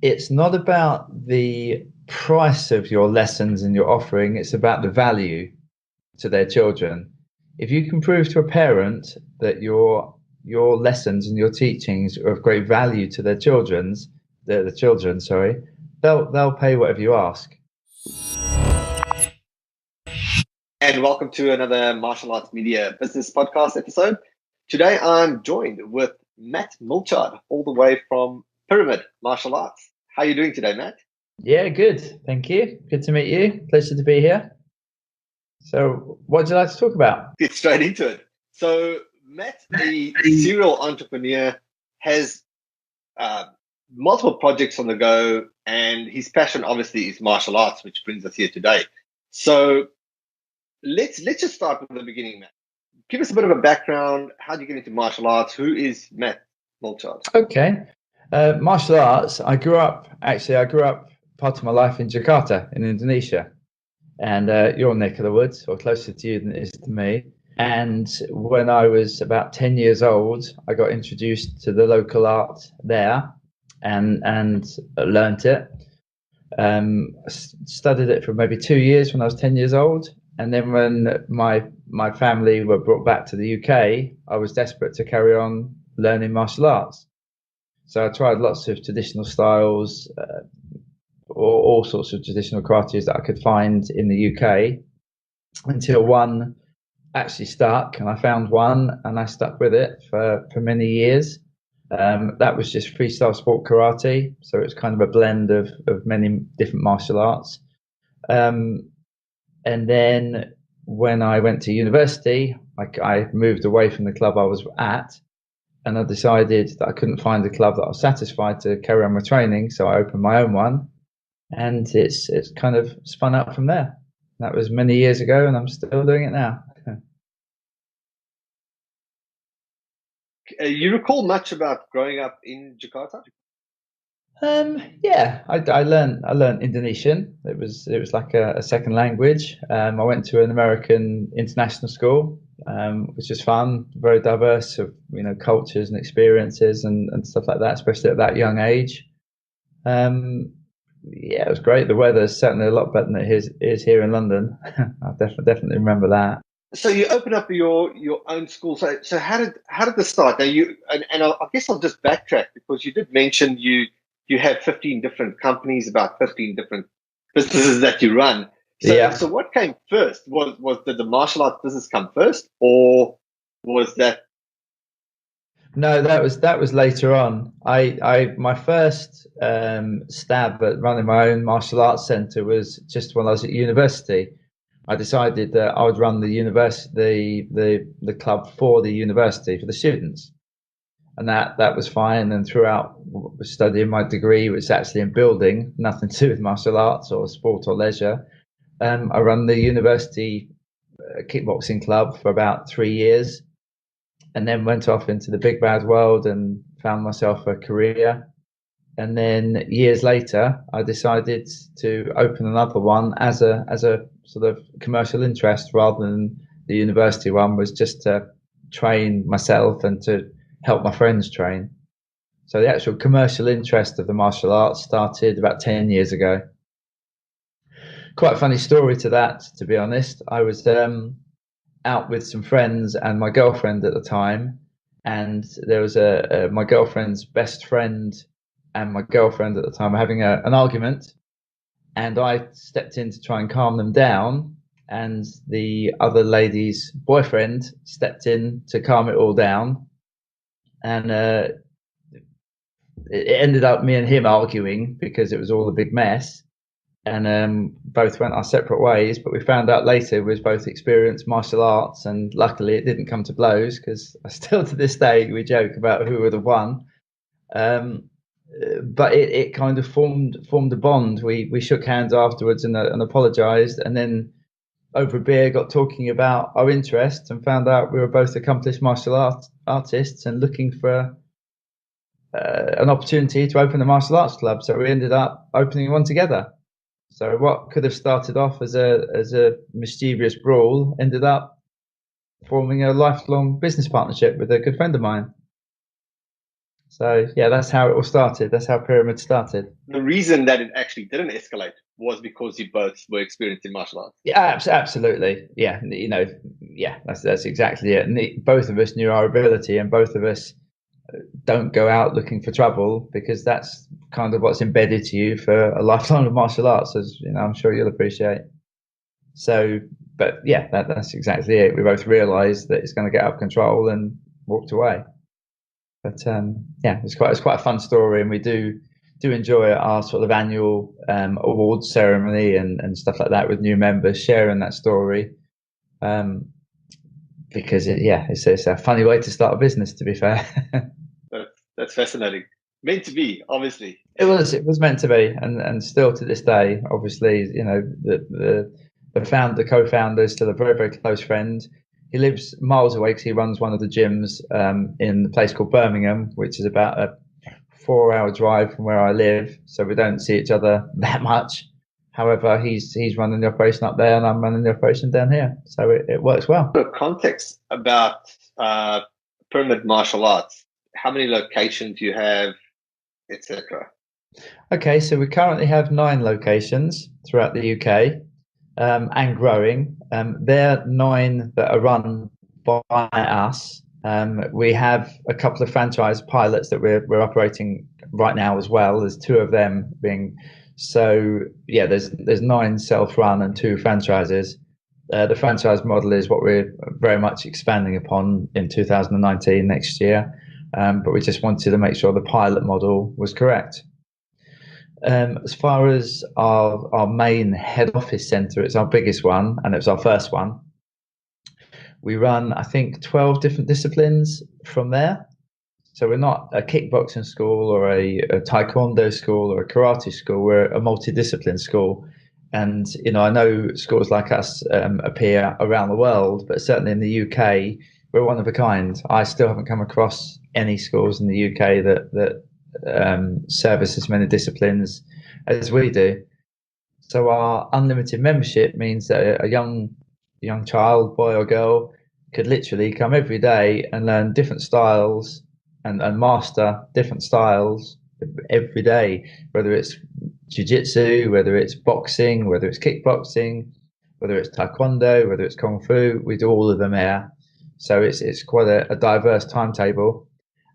it's not about the price of your lessons and your offering, it's about the value to their children. If you can prove to a parent that your lessons and your teachings are of great value to the children, sorry, they'll pay whatever you ask. And welcome to another Martial Arts Media Business Podcast episode. Today I'm joined with Matt Milchard, all the way from Pyramid Martial Arts. How are you doing today, Matt? Yeah, good. Thank you. Good to meet you. Pleasure to be here. So what would you like to talk about? Get straight into it. So Matt, a serial entrepreneur, has multiple projects on the go, and his passion obviously is martial arts, which brings us here today. So let's just start from the beginning, Matt. Give us a bit of a background. How did you get into martial arts? Who is Matt Milchard? Okay. Martial arts. I grew up part of my life in Jakarta in Indonesia. And your neck of the woods, or closer to you than it is to me. And when I was about 10 years old, I got introduced to the local art there and learnt it. Studied it for maybe 2 years when I was 10 years old. And then when my family were brought back to the UK, I was desperate to carry on learning martial arts. So I tried lots of traditional styles, all sorts of traditional karates that I could find in the UK, until one actually stuck, and I found one and I stuck with it for many years. That was just freestyle sport karate, so it's kind of a blend of many different martial arts. And then when I went to university, I moved away from the club I was at, and I decided that I couldn't find a club that I was satisfied to carry on my training, so I opened my own one. And it's kind of spun out from there. That was many years ago, and I'm still doing it now. You recall much about growing up in Jakarta? Yeah, I learned Indonesian. It was like a second language. I went to an American international school, which is fun, very diverse of cultures and experiences and stuff like that, especially at that young age. Yeah, it was great. The weather is certainly a lot better than it is here in London. I definitely remember that. So you opened up your own school. So how did this start? Now I guess I'll just backtrack, because you did mention you have 15 different companies, about 15 different businesses that you run. So what came first? Did the martial arts business come first, or was that? No, that was later on. My first stab at running my own martial arts centre was just when I was at university. I decided that I would run the university, the club for the university, for the students, and that was fine. And throughout studying my degree, which is actually in building, nothing to do with martial arts or sport or leisure, I ran the university kickboxing club for about 3 years. And then went off into the big bad world and found myself a career. And then years later, I decided to open another one as a sort of commercial interest, rather than the university one, was just to train myself and to help my friends train. So the actual commercial interest of the martial arts started about 10 years ago. Quite a funny story to that, to be honest. I was out with some friends and my girlfriend at the time, and there was my girlfriend's best friend and my girlfriend at the time were having an argument, and I stepped in to try and calm them down, and the other lady's boyfriend stepped in to calm it all down, and it ended up me and him arguing because it was all a big mess. And both went our separate ways, but we found out later we both experienced martial arts, and luckily it didn't come to blows, because still to this day we joke about who would have won. But it kind of formed a bond. We shook hands afterwards and apologized, and then over a beer got talking about our interests and found out we were both accomplished martial artists and looking for an opportunity to open a martial arts club. So we ended up opening one together. So what could have started off as a mischievous brawl ended up forming a lifelong business partnership with a good friend of mine. So yeah, that's how it all started. That's how Pyramid started. The reason that it actually didn't escalate was because you both were experienced in martial arts. Yeah, absolutely. Yeah, yeah, that's exactly it. And both of us knew our ability, and both of us don't go out looking for trouble because that's kind of what's embedded to you for a lifetime of martial arts, as I'm sure you'll appreciate. So, but yeah, that's exactly it. We both realised that it's going to get out of control and walked away. But yeah, it's quite a fun story, and we do enjoy our sort of annual awards ceremony and stuff like that with new members sharing that story. Um, because it's a funny way to start a business. To be fair, that's fascinating. Meant to be, obviously. it was meant to be, and still to this day, obviously, the co-founder is still a very very close friend. He lives miles away because he runs one of the gyms in a place called Birmingham, which is about a 4 hour drive from where I live. So we don't see each other that much. However, he's running the operation up there, and I'm running the operation down here. So it works well. For context about Pyramid Martial Arts, how many locations you have, etc. Okay, so we currently have 9 locations throughout the UK and growing. There are 9 that are run by us. We have a couple of franchise pilots that we're operating right now as well. There's 2 of them being so yeah. There's 9 self-run and 2 franchises. The franchise model is what we're very much expanding upon in 2019 next year, but we just wanted to make sure the pilot model was correct. As far as our main head office centre, it's our biggest one and it's our first one. We run, I think, 12 different disciplines from there. So we're not a kickboxing school or a taekwondo school or a karate school. We're a multidiscipline school. And, I know schools like us appear around the world, but certainly in the UK, we're one of a kind. I still haven't come across any schools in the UK that service as many disciplines as we do. So our unlimited membership means that a young child, boy or girl, could literally come every day and learn different styles and master different styles every day, whether it's jiu-jitsu, whether it's boxing, whether it's kickboxing, whether it's taekwondo, whether it's kung fu. We do all of them here. So it's quite a diverse timetable.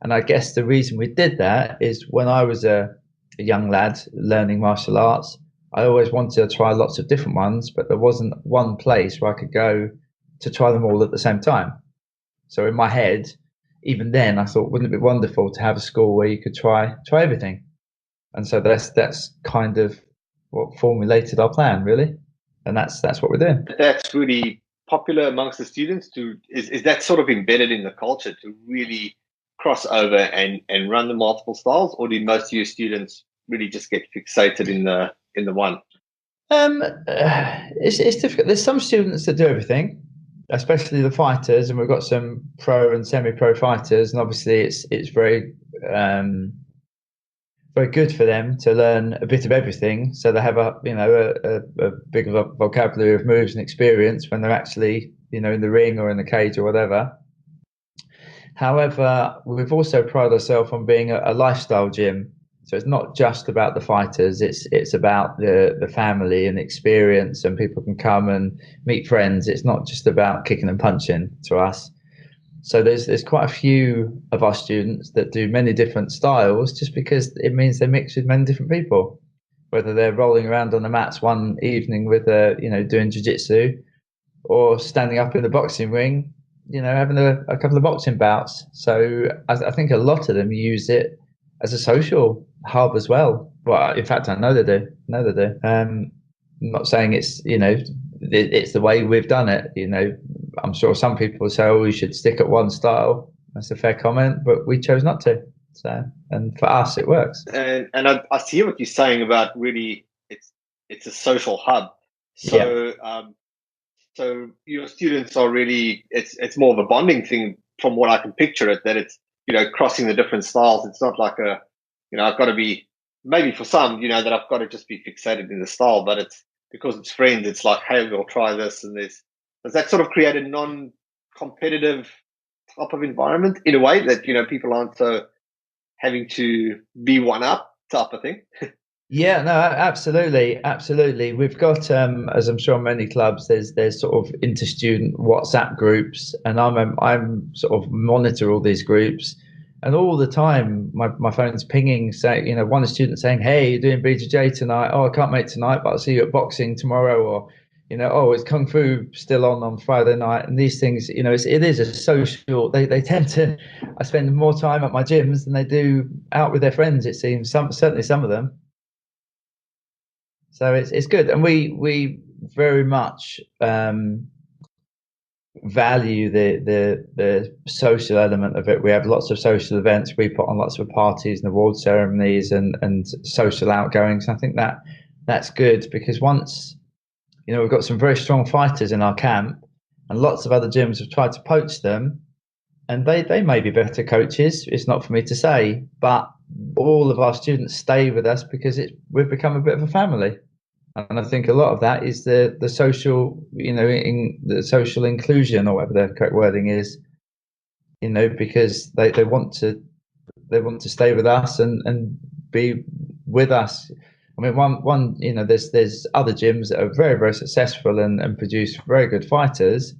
And I guess the reason we did that is when I was a young lad learning martial arts, I always wanted to try lots of different ones, but there wasn't one place where I could go to try them all at the same time. So in my head, even then, I thought, wouldn't it be wonderful to have a school where you could try everything? And so that's kind of what formulated our plan, really, and that's what we're doing. That's really popular amongst the students. Is that sort of embedded in the culture to really cross over and run the multiple styles, or do most of your students really just get fixated in the one? It's difficult. There's some students that do everything, especially the fighters, and we've got some pro and semi-pro fighters, and obviously it's very very good for them to learn a bit of everything, so they have a big vocabulary of moves and experience when they're actually in the ring or in the cage or whatever. However, we've also prided ourselves on being a lifestyle gym. So it's not just about the fighters, it's about the family and experience, and people can come and meet friends. It's not just about kicking and punching to us. So there's quite a few of our students that do many different styles just because it means they mix with many different people. Whether they're rolling around on the mats one evening with doing jiu-jitsu, or standing up in the boxing ring, having a couple of boxing bouts. So I think a lot of them use it as a social hub as well. Well, in fact, I know they do. I'm not saying it's it's the way we've done it. I'm sure some people say, "Oh, we should stick at one style." That's a fair comment, but we chose not to. So, and for us, it works. And I see what you're saying about really it's a social hub. So so your students are really it's more of a bonding thing from what I can picture it, that it's crossing the different styles. It's not like I've got to be, maybe for some that I've got to just be fixated in the style, but it's because it's friends. It's like, hey, we'll try this, and does that sort of create a non-competitive type of environment in a way that people aren't so having to be one up type of thing? Yeah, no, absolutely, absolutely. We've got, as I'm sure many clubs, there's sort of inter-student WhatsApp groups, and I'm sort of monitor all these groups, and all the time my phone's pinging, saying, one student saying, "Hey, you're doing BJJ tonight? Oh, I can't make tonight, but I'll see you at boxing tomorrow," or oh, it's Kung Fu still on Friday night, and these things, it is a social. They tend to. I spend more time at my gyms than they do out with their friends. It seems certainly some of them. So it's good, and we very much value the social element of it. We have lots of social events. We put on lots of parties and award ceremonies and social outgoings. I think that's good, because once we've got some very strong fighters in our camp, and lots of other gyms have tried to poach them, and they may be better coaches. It's not for me to say, but all of our students stay with us because we've become a bit of a family. And I think a lot of that is the social, in the social inclusion, or whatever the correct wording is, because they want to stay with us and be with us. I mean, one there's other gyms that are very, very successful and produce very good fighters,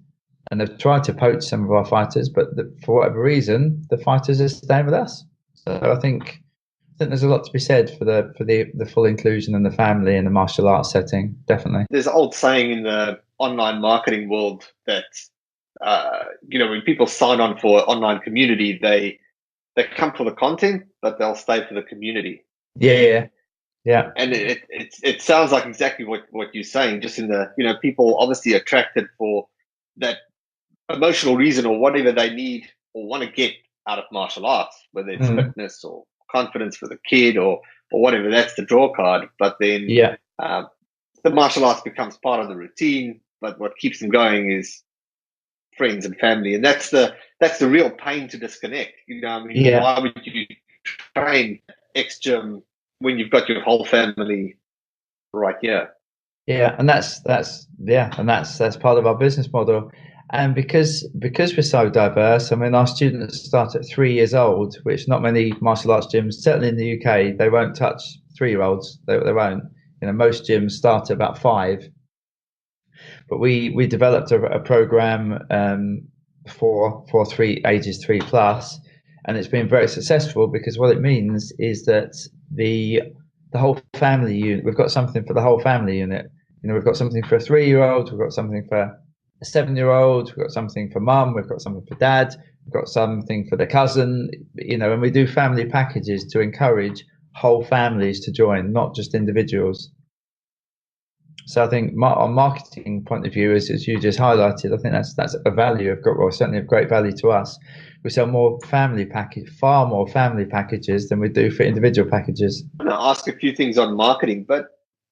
and they've tried to poach some of our fighters, but for whatever reason, the fighters are staying with us. So I think there's a lot to be said for the full inclusion and the family in the martial arts setting. Definitely. There's an old saying in the online marketing world that when people sign on for online community, they come for the content, but they'll stay for the community. Yeah. And it sounds like exactly what you're saying. Just in the people obviously attracted for that emotional reason or whatever they need or want to get out of martial arts, whether it's fitness or confidence for the kid or whatever. That's the draw card. But then the martial arts becomes part of the routine. But what keeps them going is friends and family, and that's the real pain to disconnect. Why would you train X gym when you've got your whole family right here? Yeah, and that's part of our business model. And because we're so diverse, I mean, our students start at 3 years old, which not many martial arts gyms, certainly in the UK, they won't touch 3-year-olds. They won't. Most gyms start at about 5. But we developed a program for ages 3 plus, and it's been very successful, because what it means is that the whole family unit, we've got something for the whole family unit. We've got something for a 3-year-old, we've got something for a 7-year-old, we've got something for mum, we've got something for dad, we've got something for the cousin, and we do family packages to encourage whole families to join, not just individuals. So I think on marketing point of view, as you just highlighted, I think that's a value certainly of great value to us. We sell far more family packages than we do for individual packages. I'm going to ask a few things on marketing, but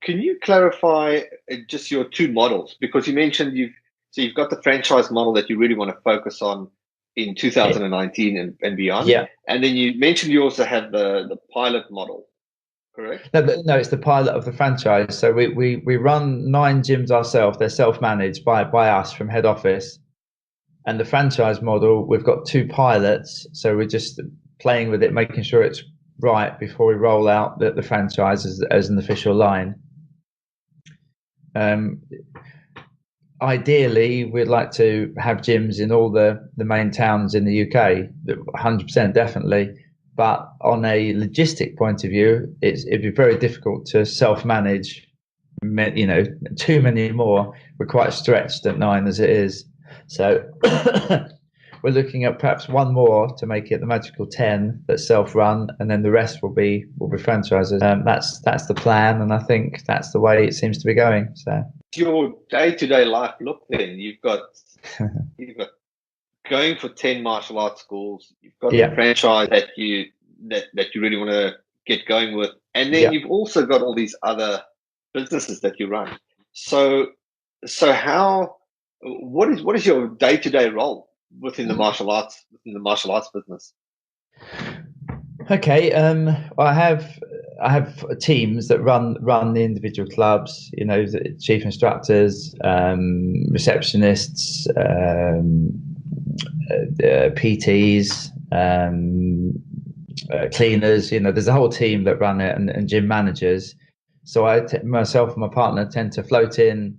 can you clarify just your 2 models? Because you mentioned you've got the franchise model that you really want to focus on in 2019 and beyond. Yeah. And then you mentioned you also have the pilot model, correct? No, it's the pilot of the franchise. So we run 9 gyms ourselves. They're self-managed by us from head office. And the franchise model, we've got 2 pilots. So we're just playing with it, making sure it's right before we roll out the franchise as an official line. Ideally, we'd like to have gyms in all the main towns in the UK, 100% definitely. But on a logistic point of view, it'd be very difficult to self-manage, too many more. We're quite stretched at 9 as it is. So we're looking at perhaps 1 more to make it the magical 10 that's self-run, and then the rest will be franchises. That's the plan, and I think that's the way it seems to be going. So your day-to-day life look then? You've got going for 10 martial arts schools. You've got the franchise that you really want to get going with, and then you've also got all these other businesses that you run. So what is your day-to-day role within the martial arts business? Okay, I have teams that run the individual clubs. The chief instructors, receptionists, PTs, cleaners. There's a whole team that run it, and gym managers. So myself and my partner tend to float in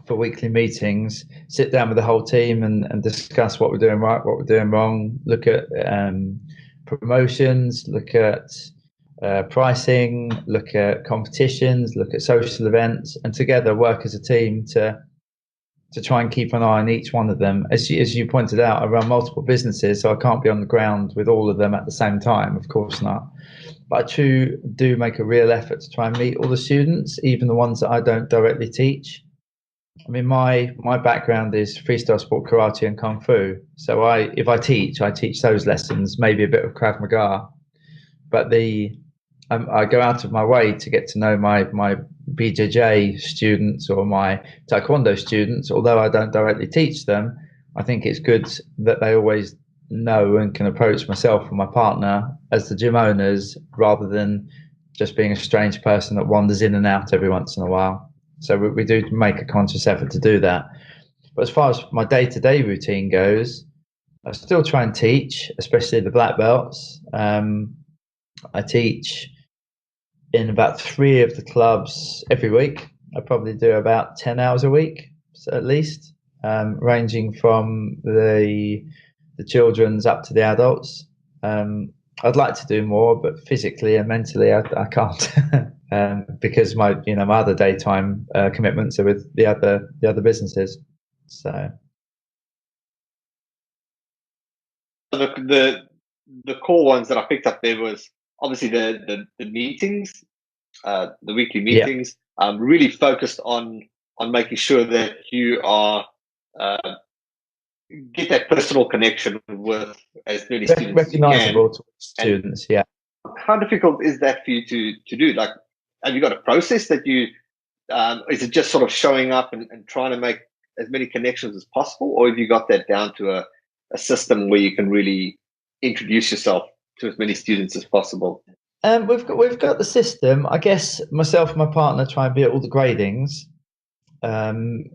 for weekly meetings, sit down with the whole team and discuss what we're doing right, what we're doing wrong, look at promotions, look at pricing, look at competitions, look at social events, and together work as a team to try and keep an eye on each one of them. As you pointed out, I run multiple businesses, so I can't be on the ground with all of them at the same time, of course not. But I do make a real effort to try and meet all the students, even the ones that I don't directly teach. I mean, my background is freestyle sport, karate, and kung fu. So if I teach those lessons, maybe a bit of Krav Maga. But I go out of my way to get to know my BJJ students or my Taekwondo students. Although I don't directly teach them, I think it's good that they always know and can approach myself and my partner as the gym owners, rather than just being a strange person that wanders in and out every once in a while. So we do make a conscious effort to do that. But as far as my day-to-day routine goes, I still try and teach, especially the black belts. I teach in about 3 of the clubs every week. I probably do about 10 hours a week, so at least, ranging from the children's up to the adults. I'd like to do more, but physically and mentally, I can't, because my other daytime commitments are with the other businesses. So the core ones that I picked up there was obviously the meetings, the weekly meetings. Really focused on making sure that you are get that personal connection with as many students recognizable as you can. to students. Yeah. How difficult is that for you to do? Like, have you got a process that you? Is it just sort of showing up and trying to make as many connections as possible, or have you got that down to a system where you can really introduce yourself to as many students as possible? We've got the system. I guess myself and my partner try and be at all the gradings.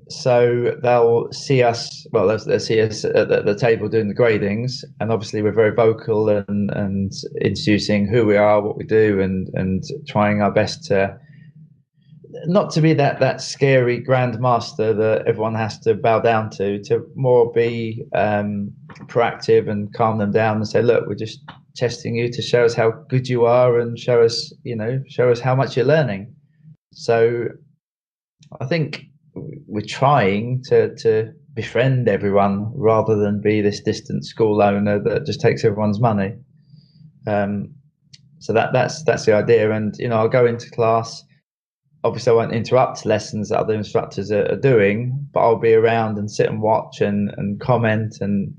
So they'll see us. Well, they'll see us at the table doing the gradings, and obviously we're very vocal and introducing who we are, what we do, and trying our best to not to be that scary grandmaster that everyone has to bow down to more be proactive and calm them down and say, look, we're just testing you to show us how good you are and show us how much you're learning. So I think we're trying to befriend everyone rather than be this distant school owner that just takes everyone's money. So that's the idea. And I'll go into class. Obviously, I won't interrupt lessons that other instructors are doing, but I'll be around and sit and watch and comment, and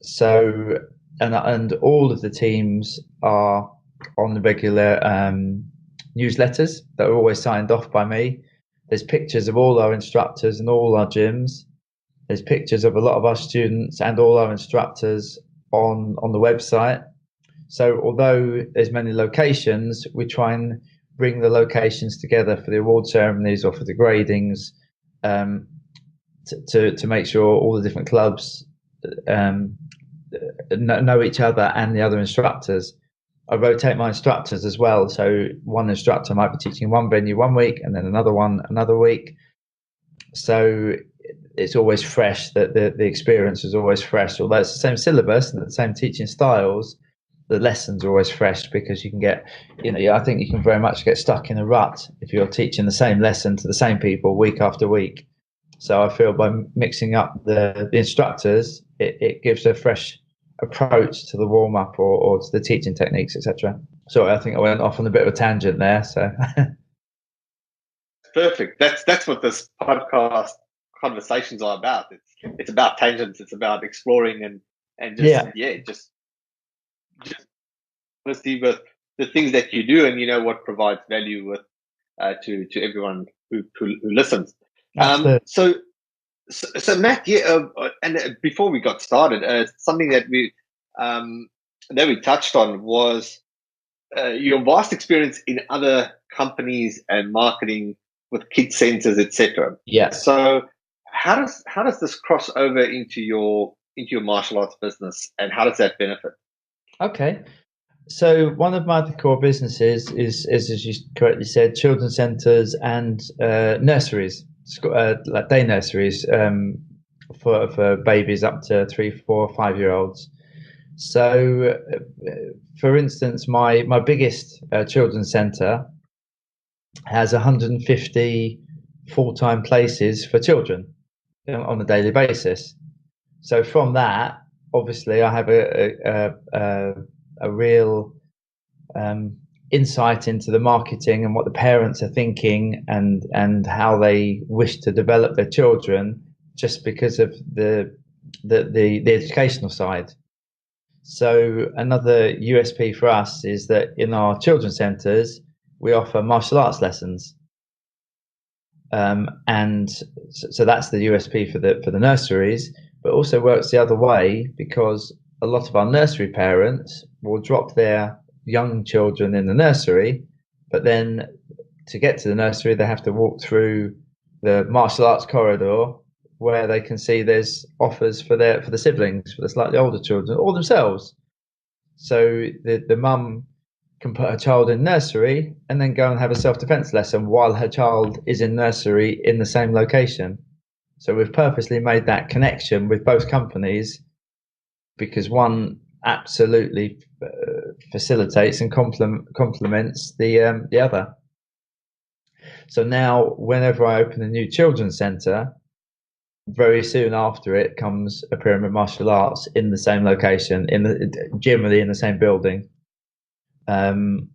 so and all of the teams are on the regular newsletters that are always signed off by me. There's pictures of all our instructors and all our gyms. There's pictures of a lot of our students and all our instructors on the website. So although there's many locations, we try and bring the locations together for the award ceremonies or for the gradings, to make sure all the different clubs know each other and the other instructors. I rotate my instructors as well. So one instructor might be teaching one venue one week and then another one another week. So it's always fresh, that the experience is always fresh. Although it's the same syllabus and the same teaching styles, the lessons are always fresh, because you can get, I think you can very much get stuck in a rut if you're teaching the same lesson to the same people week after week. So I feel by mixing up the instructors, it gives a fresh approach to the warm up or to the teaching techniques, etc. So I think I went off on a bit of a tangent there. So perfect. That's what this podcast conversations are about. It's about tangents. It's about exploring and just honesty with the things that you do, and what provides value with to everyone who listens. So Matt, and before we got started, something that we touched on was your vast experience in other companies and marketing with kid centers, etc. Yeah. So how does this cross over into your martial arts business, and how does that benefit? Okay. So one of my other core businesses is as you correctly said, children's centres and nurseries, like day nurseries for babies up to 3, 4, 5 year olds. So, for instance, my biggest children's centre has 150 full-time places for children on a daily basis. So from that, obviously, I have a real um, insight into the marketing and what the parents are thinking and how they wish to develop their children, just because of the educational side. So another USP for us is that in our children's centres we offer martial arts lessons, and so that's the USP for the nurseries, but also works the other way because a lot of our nursery parents will drop their young children in the nursery, but then to get to the nursery they have to walk through the martial arts corridor where they can see there's offers for the siblings, for the slightly older children, or themselves. So the mum can put her child in nursery and then go and have a self-defense lesson while her child is in nursery in the same location. So we've purposely made that connection with both companies because one absolutely facilitates and complements the other. So now, whenever I open a new children's centre, very soon after it comes a Pyramid Martial Arts in the same location, generally in the same building. And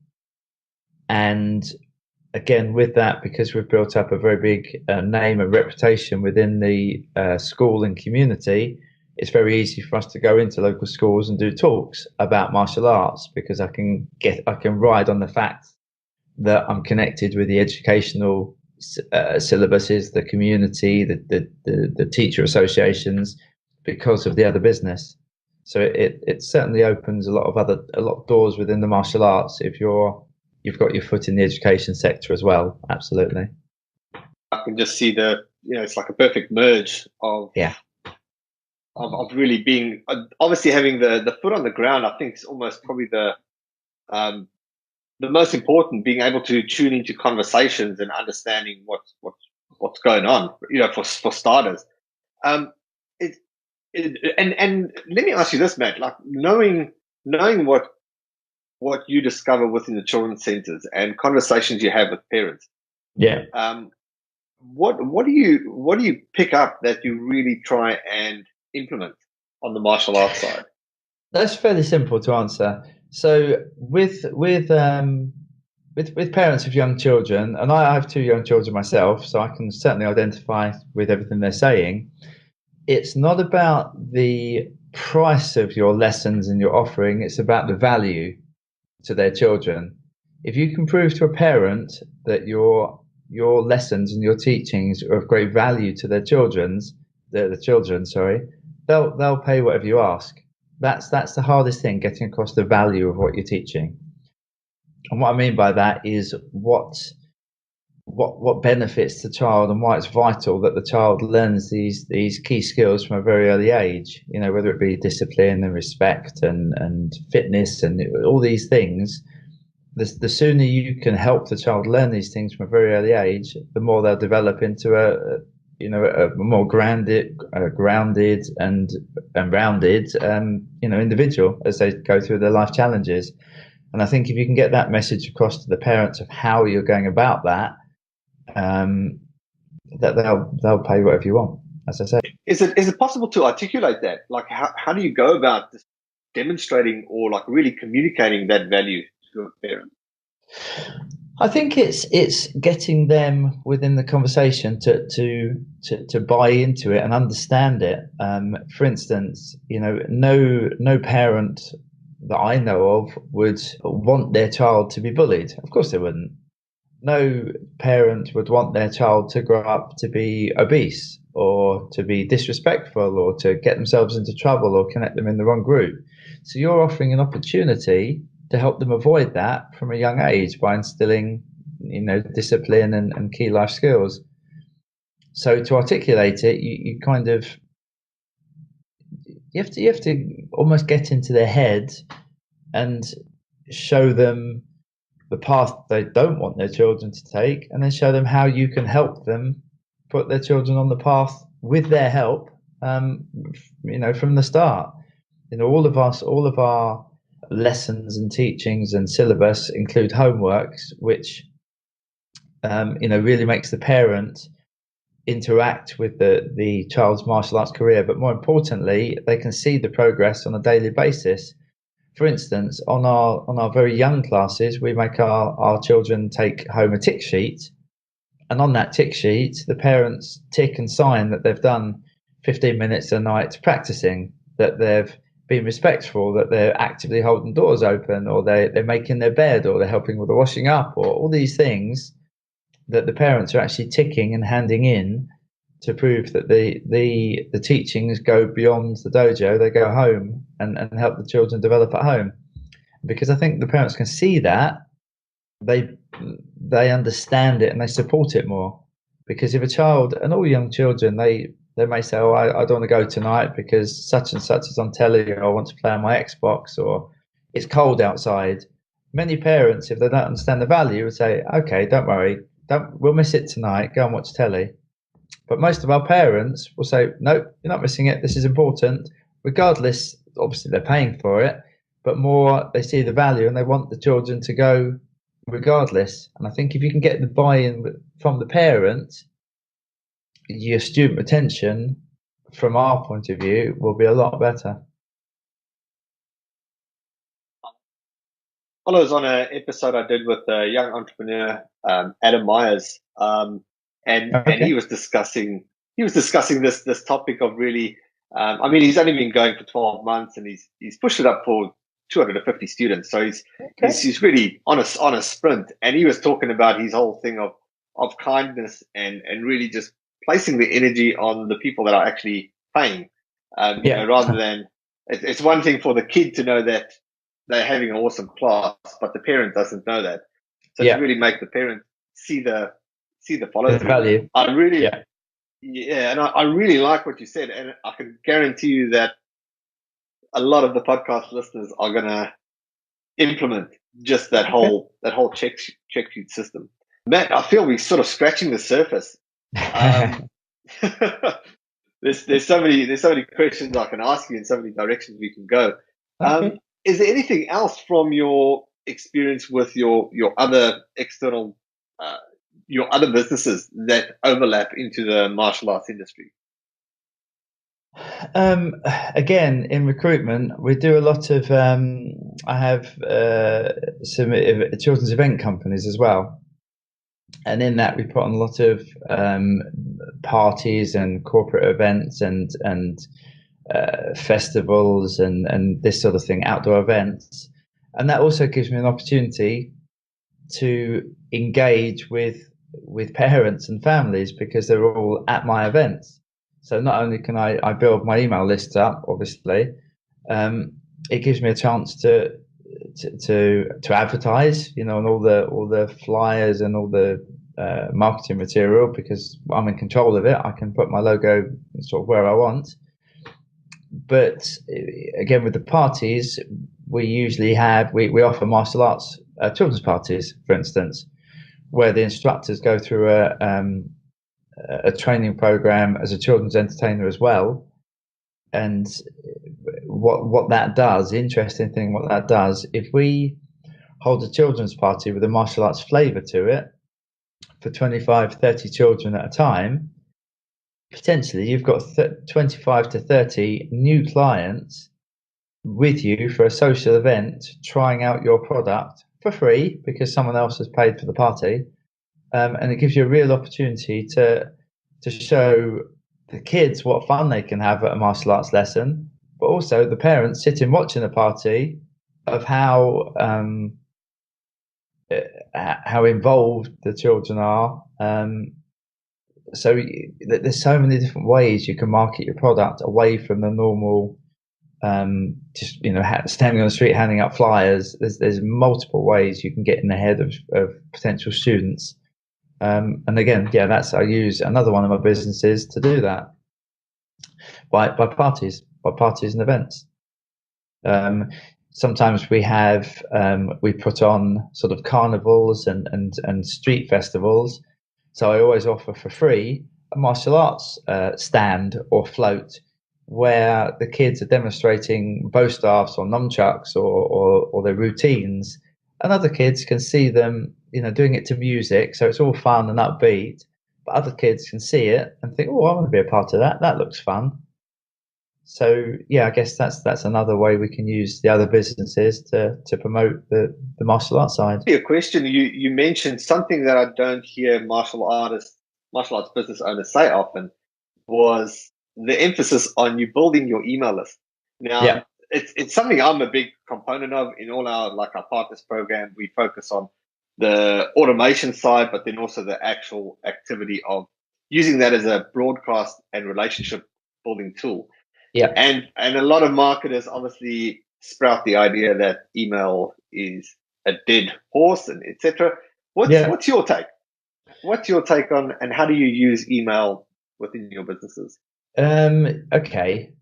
again, with that, because we've built up a very big name and reputation within the school and community, it's very easy for us to go into local schools and do talks about martial arts because I can ride on the fact that I'm connected with the educational syllabuses, the community, the teacher associations, because of the other business. So it certainly opens a lot of doors within the martial arts if you've got your foot in the education sector as well. Absolutely. I can just see it's like a perfect merge of really being obviously having the foot on the ground. I think is almost probably the most important, being able to tune into conversations and understanding what's going on, for starters. And let me ask you this, Matt, like knowing what you discover within the children's centers and conversations you have with parents. Yeah. What do you pick up that you really try and implement on the martial arts side? That's fairly simple to answer. So with parents of young children, and I have 2 young children myself, so I can certainly identify with everything they're saying. It's not about the price of your lessons and your offering, it's about the value to their children. If you can prove to a parent that your lessons and your teachings are of great value to their the children, sorry, they'll pay whatever you ask. That's the hardest thing, getting across the value of what you're teaching. And what I mean by that is what benefits the child and why it's vital that the child learns these key skills from a very early age, whether it be discipline and respect and fitness and all these things. The sooner you can help the child learn these things from a very early age, the more they'll develop into a more grounded and rounded individual as they go through their life challenges. And I think if you can get that message across to the parents of how you're going about that, that they'll pay whatever you want, as I say. Is it possible to articulate that? Like how do you go about this, demonstrating or like really communicating that value to a parent? I think it's getting them within the conversation to buy into it and understand it. For instance, no parent that I know of would want their child to be bullied. Of course they wouldn't. No parent would want their child to grow up to be obese or to be disrespectful or to get themselves into trouble or connect them in the wrong group. So you're offering an opportunity to help them avoid that from a young age by instilling, discipline and key life skills. So to articulate it, you kind of you have to almost get into their head and show them the path they don't want their children to take, and then show them how you can help them put their children on the path with their help, from the start. All of our lessons and teachings and syllabus include homeworks, which really makes the parent interact with the child's martial arts career. But more importantly, they can see the progress on a daily basis. For instance, on our very young classes, we make our children take home a tick sheet, and on that tick sheet, the parents tick and sign that they've done 15 minutes a night practicing, that they've been respectful, that they're actively holding doors open, or they're making their bed, or they're helping with the washing up, or all these things that the parents are actually ticking and handing in to prove that the teachings go beyond the dojo. They go home and help the children develop at home. Because I think the parents can see that, they understand it and they support it more. Because if a child, and all young children, they may say, "Oh, I don't want to go tonight because such and such is on telly, or I want to play on my Xbox, or it's cold outside." Many parents, if they don't understand the value, would say, "Okay, don't worry, we'll miss it tonight. Go and watch telly." But most of our parents will say, "Nope, you're not missing it. This is important." Regardless, obviously they're paying for it, but more they see the value and they want the children to go regardless. And I think if you can get the buy-in from the parent, your student retention, from our point of view, will be a lot better. I was on an episode I did with a young entrepreneur, Adam Myers, and he was discussing this topic of really. He's only been going for 12 months, and he's pushed it up for 250 students. So he's really on a sprint. And he was talking about his whole thing of kindness and really just placing the energy on the people that are actually paying. Rather than it's one thing for the kid to know that they're having an awesome class, but the parent doesn't know that. So to really make the parent see the follow through. Value. I really, and I really like what you said, and I can guarantee you that a lot of the podcast listeners are gonna implement just that whole check sheet system. Matt, I feel we're sort of scratching the surface. There's so many questions I can ask you, and so many directions we can go. Okay. Is there anything else from your experience with your other external your other businesses that overlap into the martial arts industry? Again, in recruitment, we do a lot of. I have some children's event companies as well, and in that we put on a lot of parties and corporate events and festivals and this sort of thing, outdoor events, and that also gives me an opportunity to engage with parents and families because they're all at my events. So not only can I build my email list up, obviously, it gives me a chance to advertise, on all the flyers and all the marketing material, because I'm in control of it. I can put my logo sort of where I want. But again, with the parties, we usually we offer martial arts children's parties, for instance, where the instructors go through a training program as a children's entertainer as well. And what that does, interesting thing, what that does, if we hold a children's party with a martial arts flavour to it for 25, 30 children at a time, potentially you've got 25 to 30 new clients with you for a social event, trying out your product for free because someone else has paid for the party. And it gives you a real opportunity to show the kids what fun they can have at a martial arts lesson, but also the parents sitting watching a party of how involved the children are. So there's so many different ways you can market your product away from the normal just standing on the street handing out flyers. There's multiple ways you can get in the head of potential students. And again, I use another one of my businesses to do that by parties and events. sometimes we put on sort of carnivals and street festivals. So I always offer for free a martial arts stand or float where the kids are demonstrating bow staffs or nunchucks or their routines, and other kids can see them, doing it to music. So it's all fun and upbeat, but other kids can see it and think, "Oh, I want to be a part of that. That looks fun." So yeah, I guess that's another way we can use the other businesses to promote the martial arts side. A question, you mentioned something that I don't hear martial arts business owners say often, was the emphasis on you building your email list. Now, Yeah. it's something I'm a big component of in all our partners program. We focus on the automation side, but then also the actual activity of using that as a broadcast and relationship building tool. Yeah. And a lot of marketers obviously sprout the idea that email is a dead horse and etc. What's your take? What's your take on, and how do you use email within your businesses? Okay.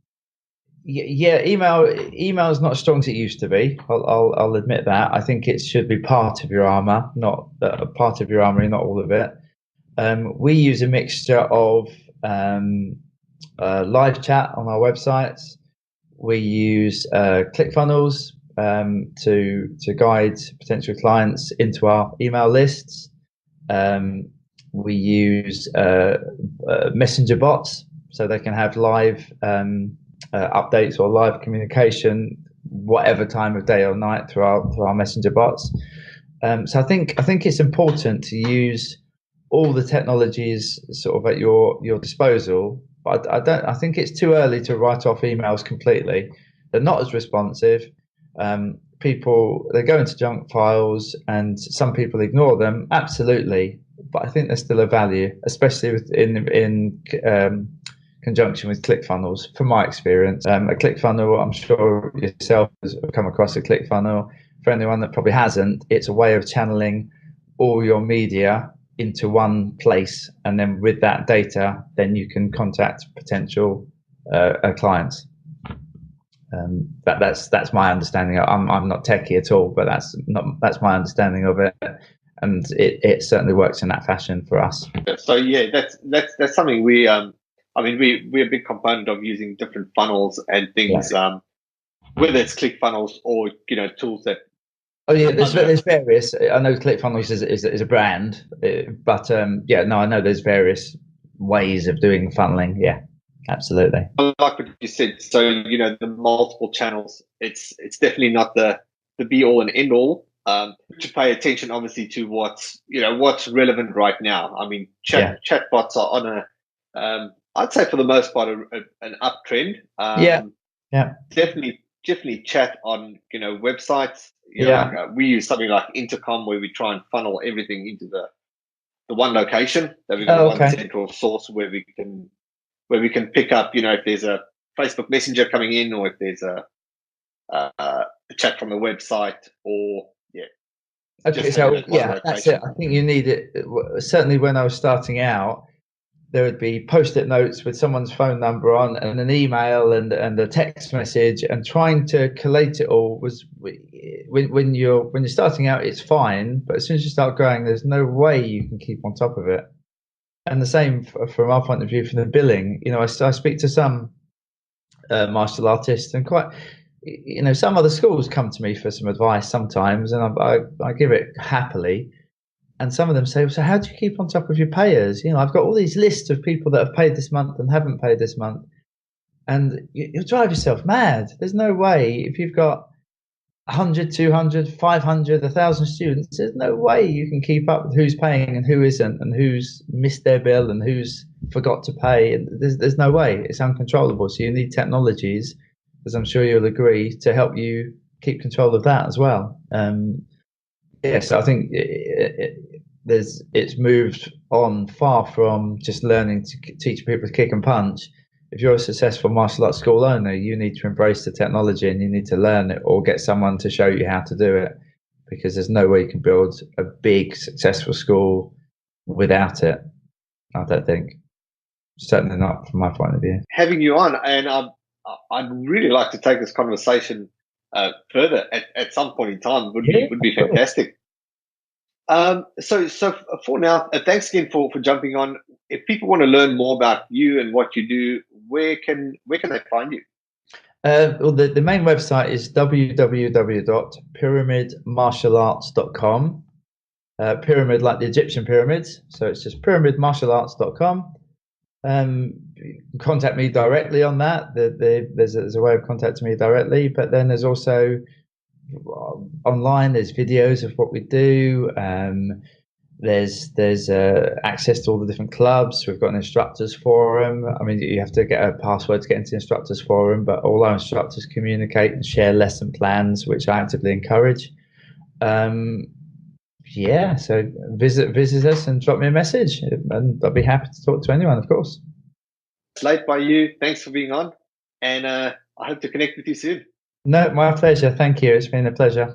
Yeah, email is not as strong as it used to be. I'll admit that. I think it should be part of your armor, not part of your armory, not all of it. We use a mixture of live chat on our websites. We use ClickFunnels to guide potential clients into our email lists. We use messenger bots so they can have live updates or live communication whatever time of day or night through our messenger bots. So I think it's important to use all the technologies sort of at your disposal. But I think it's too early to write off emails completely. They're not as responsive. People, they go into junk files, and some people ignore them. Absolutely, but I think there's still a value, especially in conjunction with ClickFunnels. From my experience, a ClickFunnel, I'm sure yourself has come across a ClickFunnel. For anyone that probably hasn't, it's a way of channeling all your media into one place, and then with that data, then you can contact potential clients. That's my understanding. I'm not techie at all, but that's my understanding of it, and it certainly works in that fashion for us. So yeah, that's something we we're a big component of using different funnels and things, whether it's ClickFunnels or tools that. Oh yeah, there's various. I know ClickFunnels is a brand, but I know there's various ways of doing funneling. Yeah, absolutely. I like what you said. So the multiple channels. It's definitely not the be all and end all. To pay attention, obviously, to what's relevant right now. I mean, chatbots are on a I'd say for the most part an uptrend. Definitely chat on websites. We use something like Intercom, where we try and funnel everything into the one location. That we've got one central source where we can pick up, if there's a Facebook Messenger coming in, or if there's a chat from the website, or Okay, so that's it. I think you need it. Certainly, when I was starting out, there would be post-it notes with someone's phone number on, and an email and a text message, and trying to collate it all was when you're starting out, it's fine, but as soon as you start growing, there's no way you can keep on top of it. And the same from our point of view, from the billing. I speak to some martial artists, and quite, some other schools come to me for some advice sometimes, and I give it happily. And some of them say, "So how do you keep on top of your payers? I've got all these lists of people that have paid this month and haven't paid this month." And you'll drive yourself mad. There's no way, if you've got 100, 200, 500, 1,000 students, there's no way you can keep up with who's paying and who isn't, and who's missed their bill and who's forgot to pay. And there's no way. It's uncontrollable. So you need technologies, as I'm sure you'll agree, to help you keep control of that as well. So I think it's moved on far from just learning to teach people to kick and punch. If you're a successful martial arts school owner, you need to embrace the technology, and you need to learn it or get someone to show you how to do it, because there's no way you can build a big, successful school without it. I don't think. Certainly not from my point of view. Having you on, and I'd really like to take this conversation further at some point in time would Yeah, be fantastic. So for now, thanks again for jumping on. If people want to learn more about you and what you do, where can they find you? Well, the main website is www.pyramidmartialarts.com. Pyramid like the Egyptian pyramids, so it's just pyramidmartialarts.com. You can contact me directly on that. There's a way of contacting me directly, but then there's also online. There's videos of what we do. There's access to all the different clubs. We've got an instructors forum. I mean, you have to get a password to get into the instructors forum, but all our instructors communicate and share lesson plans, which I actively encourage. Yeah, so visit us and drop me a message, and I'll be happy to talk to anyone, of course. Late by you. Thanks for being on, and I hope to connect with you soon. No, my pleasure. Thank you. It's been a pleasure.